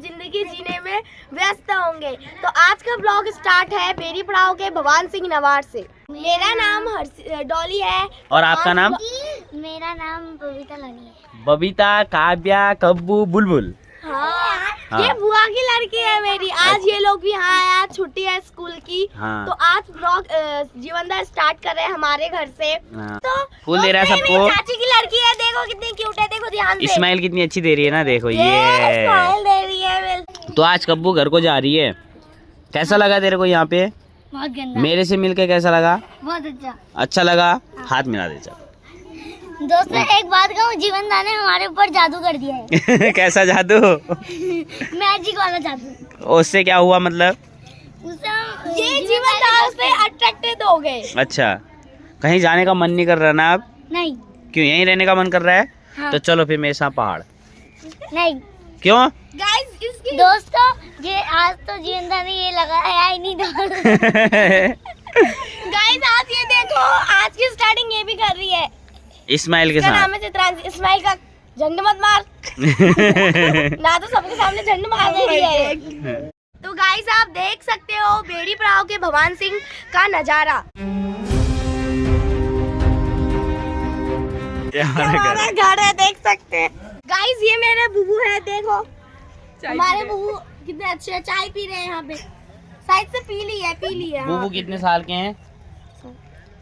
जिंदगी जीने में व्यस्त होंगे। तो आज का ब्लॉग स्टार्ट है बेरी पड़ाव के भगवान सिंह नवार से। मेरा नाम डॉली है। और आपका नाम? मेरा नाम बबीता लोनी है। बबीता, काव्या, कब्बू, बुलबुल। हाँ। ये बुआ की लड़की है मेरी। आज ये लोग भी यहाँ आया, छुट्टी है स्कूल की। हाँ। तो आज ब्लॉग जीवनदा स्टार्ट कर रहे हैं हमारे घर से। हाँ। तो फूल दे रहा है सबको। चाची की लड़की है, देखो कितनी क्यूट है, देखो ध्यान से। इस्माइल कितनी अच्छी दे रही है ना, देखो ये स्माइल दे रही है। तो आज कब्बू घर को जा रही है। कैसा लगा तेरे को यहाँ पे? बहुत गंदा। मेरे से मिलके कैसा लगा? बहुत अच्छा। अच्छा लगा? हाथ मिला दे चल। दोस्तों एक बात कहूँ, जीवनदा ने हमारे ऊपर जादू कर दिया है। कैसा जादू? मैजिक वाला जादू। उससे क्या हुआ मतलब? ये जीवनदा से अट्रैक्टेड हो गए। अच्छा, कहीं जाने का मन नहीं कर रहा ना अब? नहीं। क्यों, यहीं रहने का मन कर रहा है? हाँ। तो चलो फिर मेरे साथ पहाड़। नहीं। क्यों? गाइस इसकी दोस्तों ये आज तो जीवनदा ने ये लगाया ही नहीं था। गाइस आज ये देखो, आज की स्टार्टिंग ये भी कर रही है इस्माइल के इसका साथ। नाम है चित्रांशी। इस्माइल का झंड मत मार। ना तो सबके सामने झंड मार दे रही है। तो गाइस आप देख सकते हो बेड़ी पड़ाव के भगवान सिंह का नजारा। हमारा घर है, देख सकते हैं। गाइस ये मेरे बुबू है, देखो हमारे बुबू कितने अच्छे हैं। चाय पी रहे हैं यहाँ पे, साइड से पी ली है। बूबू कितने साल के हैं?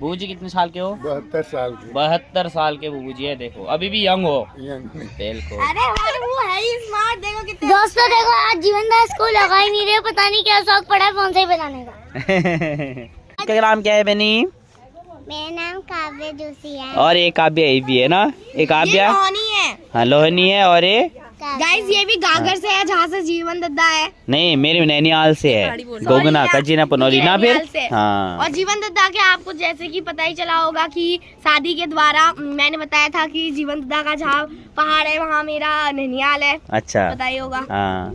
बूबू जी कितने साल के हो? 72 साल की। 72 साल के बूबू जी है। देखो अभी भी यंग हो। तेल को। अरे हमारे बुबू है ही स्मार्ट, देखो कितने। दोस्तों देखो आज जीवनदा इसको लगा ही नहीं रहे, पता नहीं क्या शौक पड़ा है फोन से ही बजाने का। क्या नाम क्या है बनी? मेरा नाम काव्या जोशी है। और एक काव्या ये भी है ना? एक काव्या, लोहनी है। हाँ लोहनी है। और ये गाइस ये भी गागर से है, जहाँ से जीवन दद्दा है। नहीं, मेरे नैनीताल से है। गोगना, कचीना, पनौली ना फिर। हाँ। और जीवन दद्दा के आपको जैसे कि पता ही चला होगा कि शादी के द्वारा मैंने बताया था कि जीवन दद्दा का जहाँ पहाड़ है वहाँ मेरा नैनीताल है। अच्छा, पता ही होगा। हाँ।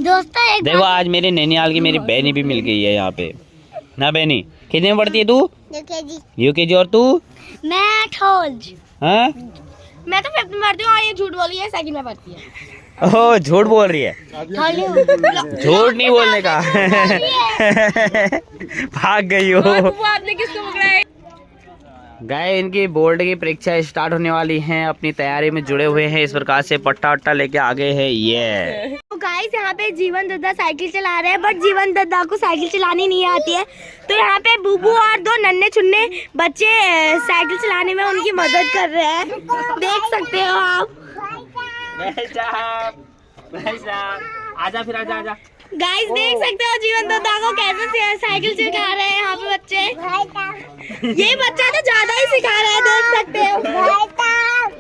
दोस्तों एक देखो आज मेरे नैनीताल की मेरी बहनी भी मिल गई है यहाँ पे ना। बहनी कितने में पढ़ती है तू? यूकेजी। और तू? मैं ठोज। हाँ? मैं तो 5th में पढ़ती हूँ और ये झूठ बोली है, 2nd में पढ़ती है। ओह झूठ बोल रही है। झूठ नहीं बोलने का। भाग गई हो। आपने किसको पकड़ा है? गाय इनकी बोर्ड की परीक्षा स्टार्ट होने वाली हैं, अपनी तैयारी में जुड़े हुए हैं। इस प्रकार से पट्टा वट्टा लेके आ गए हैं ये। तो गाइस यहाँ पे जीवन दद्दा साइकिल चला रहे हैं, बट जीवन दद्दा को साइकिल चलानी नहीं आती है। तो यहाँ पे बुबू और 2 नन्हे चुन्ने बच्चे साइकिल चलाने में उनकी मदद कर रहे हैं, देख सकते हो आप। आजा फिर, आजा। गाइस देख सकते हो जीवन दद्दा को कैसे साइकिल सिखा रहे हैं यहाँ पे बच्चे। ये बच्चा तो ज्यादा ही सिखा रहा है, देख सकते हो।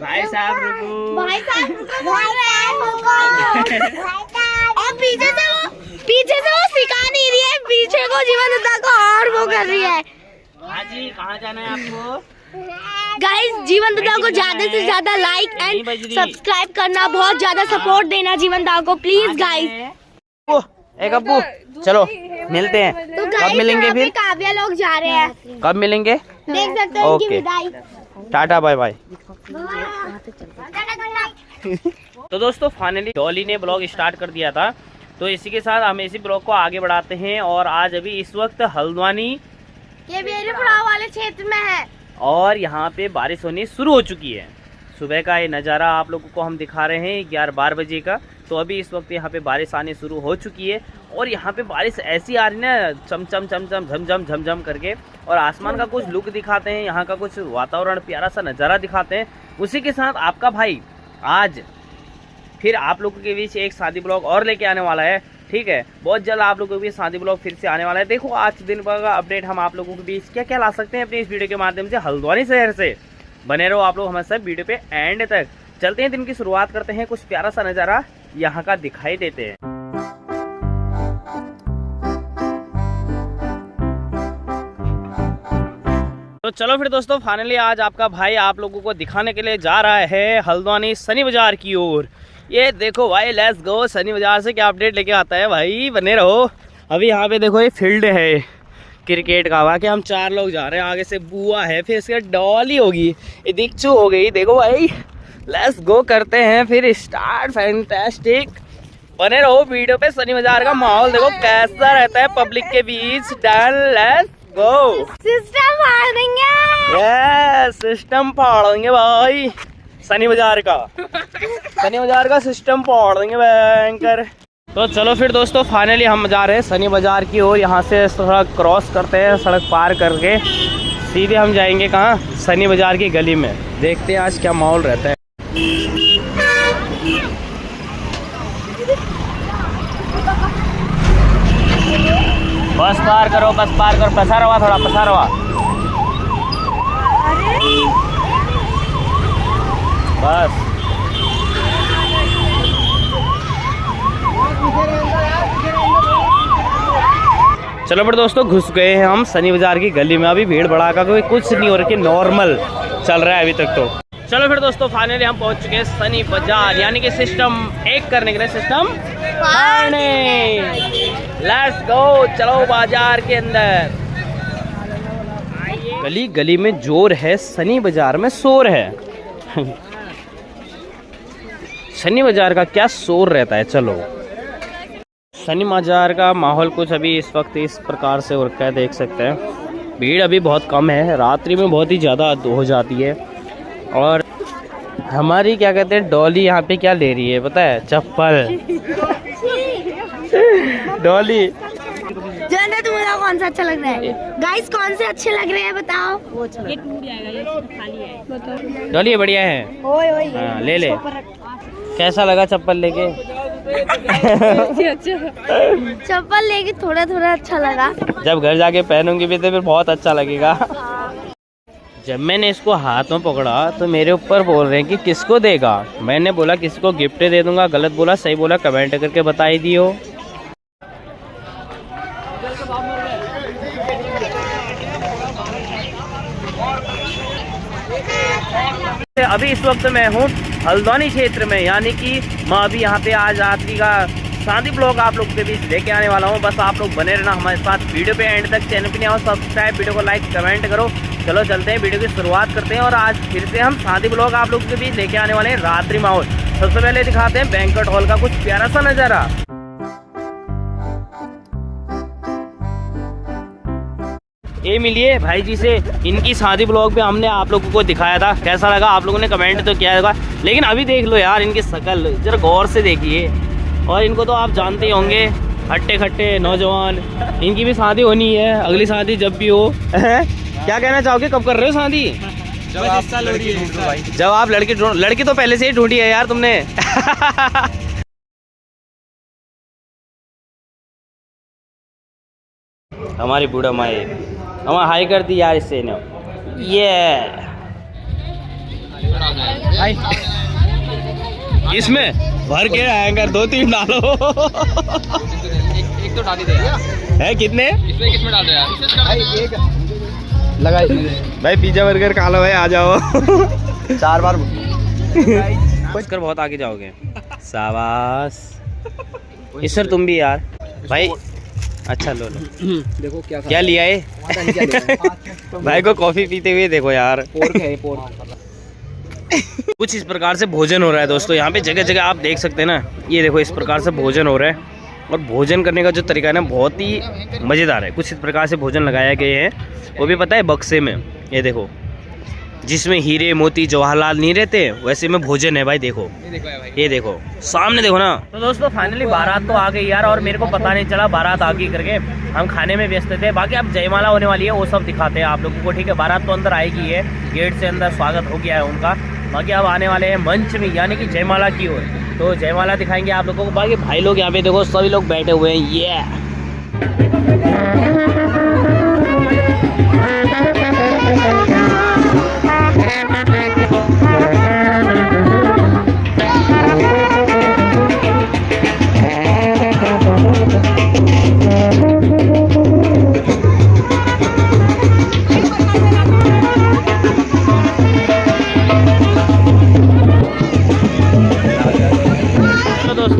भाई साहब रुको। भाई साहब बोल रहे हैं। और पीछे से वो सिखा नहीं रही है, पीछे को जीवन दद्दा को और वो कर रही है। हाँ जी, कहाँ जाना है आपको? गाइस जीवन दद्दा को ज्यादा से ज्यादा लाइक एंड सब्सक्राइब करना, बहुत ज्यादा सपोर्ट देना जीवन दद्दा को प्लीज गाइस। एक अब्बू चलो मिलते हैं। तो कब मिलेंगे फिर? काव्या लोग जा रहे हैं, कब मिलेंगे? देख सकते हो इनकी ओके। विदाई। Tata bye bye. तो दोस्तों फाइनली डॉली ने ब्लॉग स्टार्ट कर दिया था, तो इसी के साथ हम इसी ब्लॉग को आगे बढ़ाते हैं। और आज अभी इस वक्त हल्द्वानी ये बेरी पड़ाव वाले क्षेत्र में है और यहाँ पे बारिश होनी शुरू हो चुकी है। सुबह का ये नज़ारा आप लोगों को हम दिखा रहे हैं 11-12 बजे का। तो अभी इस वक्त यहाँ पे बारिश आनी शुरू हो चुकी है और यहाँ पे बारिश ऐसी आ रही है ना, चम चम झम करके। और आसमान का कुछ लुक दिखाते हैं, यहाँ का कुछ वातावरण प्यारा सा नज़ारा दिखाते हैं। उसी के साथ आपका भाई आज फिर आप लोगों के बीच एक शादी ब्लॉग और लेके आने वाला है। ठीक है, बहुत जल्द आप लोगों के बीच शादी ब्लॉग फिर से आने वाला है। देखो आज दिन भर का अपडेट हम आप लोगों के बीच क्या क्या ला सकते हैं अपनी इस वीडियो के माध्यम से हल्द्वानी शहर से। बने रहो आप लोग हमारे साथ वीडियो पे एंड तक। चलते हैं, दिन की शुरुआत करते हैं, कुछ प्यारा सा नज़ारा यहाँ का दिखाई देते हैं। तो चलो फिर दोस्तों फाइनली आज आपका भाई आप लोगों को दिखाने के लिए जा रहा है हल्द्वानी सनी बाजार की ओर। ये देखो भाई, लेट्स गो। सनी बाजार से क्या अपडेट लेके आता है भाई, बने रहो। अभी यहाँ पे देखो ये फील्ड है क्रिकेट का, वाकई हम 4 लोग जा रहे हैं। आगे से बुआ है, फिर इसके डॉली होगी, ये दीक्षु हो गई। देखो भाई लेट्स गो करते हैं फिर स्टार्ट। फैंटास्टिक। बने रहो वीडियो पे। सनी बाजार का माहौल देखो कैसा रहता है पब्लिक के बीच। Done, let's go. सिस्टम फाड़ देंगे। यस, सिस्टम फाड़ देंगे भाई सनी बाजार का। सनी बाजार का सिस्टम फाड़ देंगे भयंकर। तो चलो फिर दोस्तों, फाइनली हम जा रहे हैं सनी बाजार की ओर। यहाँ से सड़क क्रॉस करते हैं, सड़क पार करके सीधे हम जाएंगे कहाँ, सनी बाजार की गली में। देखते हैं आज क्या माहौल रहता है। बस पार करो, बस पार करो। पसार हुआ, थोड़ा पसार हुआ। बस चलो फिर दोस्तों, घुस गए हैं हम सनी बाजार की गली में। अभी भीड़ भड़ाका कोई कुछ नहीं हो रही, नॉर्मल चल रहा है अभी तक तो। चलो फिर दोस्तों, फाइनली हम पहुंच चुके हैं सनी बाजार, यानी कि सिस्टम एक करने के लिए सिस्टम फाड़ने। लेट्स गो, चलो बाजार के अंदर। गली गली में जोर है, सनी बाजार में शोर है। सनी बाजार का क्या शोर रहता है। चलो, सनी बाजार का माहौल कुछ अभी इस वक्त इस प्रकार से हो रखा है, देख सकते हैं। भीड़ अभी बहुत कम है, रात्रि में बहुत ही ज़्यादा हो जाती है। और हमारी क्या कहते हैं डॉली यहाँ पे क्या ले रही है पता है, चप्पल। डॉली जानते तुम्हें कौन सा अच्छा लग रहा है? गाइस कौन से अच्छे लग रहे हैं बताओ। डॉली ये बढ़िया है। हाँ, ले ले। कैसा लगा चप्पल लेके? चप्पल लेके थोड़ा थोड़ा अच्छा लगा। जब घर जाके पहनूंगी भी तो फिर बहुत अच्छा लगेगा। जब मैंने इसको हाथ में पकड़ा तो मेरे ऊपर बोल रहे हैं कि किसको देगा। मैंने बोला किसको गिफ्ट दे दूंगा। गलत बोला सही बोला कमेंट करके बताई दियो। अभी इस वक्त मैं हूँ हल्द्वानी क्षेत्र में, यानी कि मैं अभी यहाँ पे आज रात्रि का शादी ब्लॉग आप लोग के बीच लेके आने वाला हूँ। बस आप लोग बने रहना हमारे साथ वीडियो पे एंड तक। चैनल पे नहीं आओ सब्सक्राइब, वीडियो को लाइक कमेंट करो। चलो चलते हैं, वीडियो की शुरुआत करते हैं। और आज फिर से हम शादी ब्लॉग आप लोग के बीच लेके आने वाले हैं, रात्रि माहौल। सबसे पहले दिखाते हैं बैंक्वेट हॉल का कुछ प्यारा सा नजारा। ये मिलिए भाई जी से, इनकी शादी ब्लॉग पे हमने आप लोगों को दिखाया था। कैसा लगा आप लोगों ने कमेंट तो किया होगा, लेकिन अभी देख लो यार इनकी शक्ल जरा गौर से देखिए। और इनको तो आप जानते ही होंगे, हट्टे खट्टे नौजवान। इनकी भी शादी होनी है, अगली शादी जब भी हो। क्या कहना चाहोगे, कब कर रहे हो शादी? जब आप लड़की ढूंढ, लड़की तो पहले से ही ढूंढी है यार तुमने। हमारी बूढ़ा माए हमारा हाई कर दी यार इससे ने। ये इसमें भर के हैंगर 2-3 डालो। एक तो डाली दे यार। है कितने? इसमें डाल दो यार। भाई एक लगा इसमें। भाई पिज्जा बर्गर खा लो भाई, आ जाओ। 4 बार कुछ कर बहुत आगे जाओगे। शाबाश। इस सर तुम भी यार भाई। अच्छा लो देखो क्या लिया है। भाई को कॉफी पीते हुए देखो यार। पोर्क है, पोर्क। कुछ इस प्रकार से भोजन हो रहा है दोस्तों, यहाँ पे जगह जगह आप देख सकते हैं ना। ये देखो इस प्रकार से भोजन हो रहा है। और भोजन करने का जो तरीका है ना बहुत ही मज़ेदार है। कुछ इस प्रकार से भोजन लगाए गए हैं, वो भी पता है बक्से में। ये देखो जिसमें हीरे मोती जवाहरलाल नहीं रहते वैसे में भोजन है भाई। देखो ये देखो सामने देखो ना। तो दोस्तों फाइनली बारात तो आ गई यार, और मेरे को पता नहीं चला बारात आ गई करके। हम खाने में व्यस्त थे। बाकी अब जयमाला होने वाली है, वो सब दिखाते हैं आप लोगों को। ठीक है, बारात तो अंदर आएगी है, गेट से अंदर स्वागत हो गया है उनका। बाकी अब आने वाले हैं मंच में, यानी कि जयमाला की ओर। तो जयमाला दिखाएंगे आप लोगों को। बाकी भाई लोग यहाँ पे देखो सभी लोग बैठे हुए हैं। ये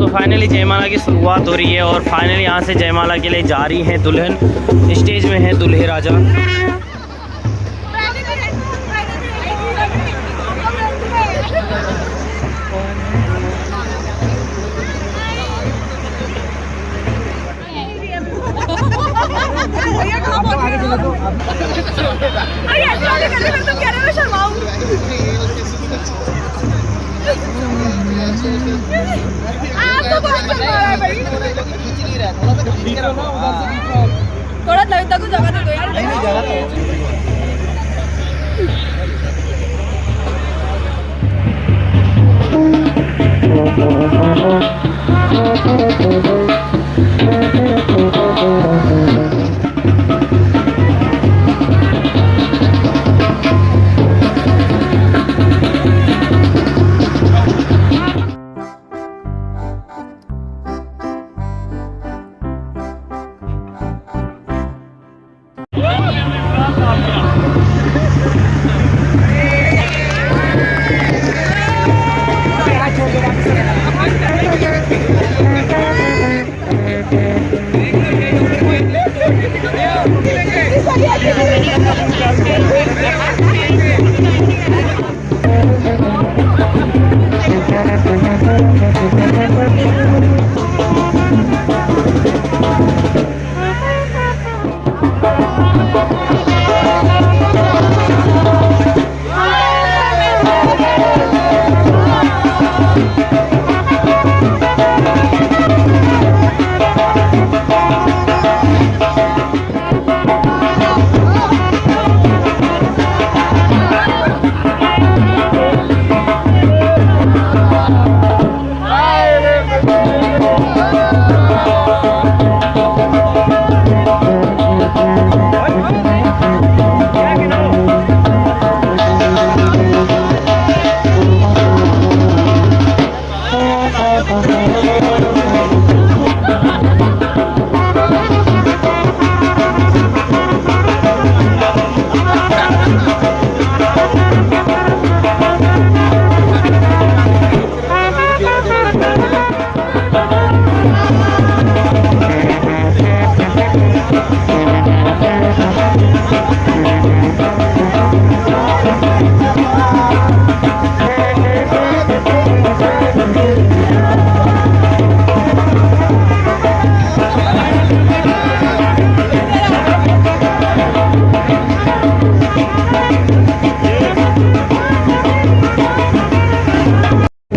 फाइनली जयमाला की शुरुआत हो रही है। और फाइनली यहाँ से जयमाला के लिए जा रही हैं दुल्हन। स्टेज में है दूल्हे राजा। थोड़ा लगता को जगह दे दो यार।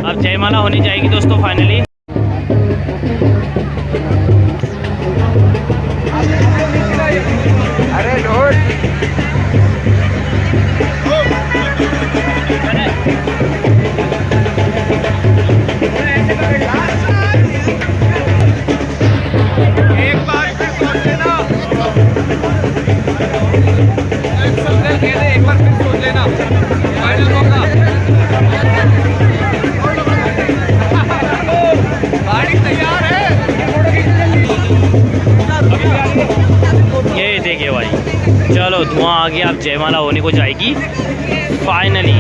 अब जयमाला होने जाएगी दोस्तों फाइनली। ये देखिए भाई, चलो धुआं आ गया, अब जयमाला होने को जाएगी फाइनली।